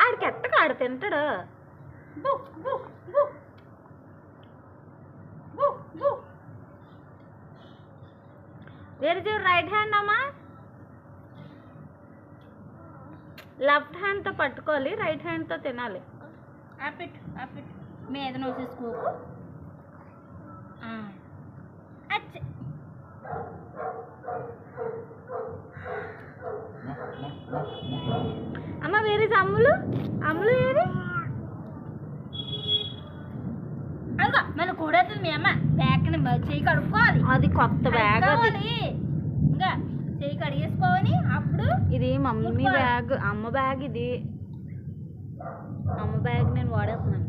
ఆడికి ఎట్టగా ఆడు తింటాడు. Where is your right hand అమ్మా? లెఫ్ట్ హ్యాండ్తో పట్టుకోవాలి, రైట్ హ్యాండ్తో తినాలి. మీద నోసేసుకోకు. అమ్మ వేరే అమ్ములు, అమ్ములు ఏది? అదిగో మళ్ళీ కూడవుతుంది మీ అమ్మ. బ్యాగ్ని చేయి కడుక్కోవాలి. అది కొత్త బ్యాగ్. ఇంకా చేయి కడిగేసుకోవాలి. అప్పుడు ఇది మమ్మీ బ్యాగ్, అమ్మ బ్యాగ్. ఇది అమ్మ బ్యాగ్ నేను వాడేస్తున్నాను.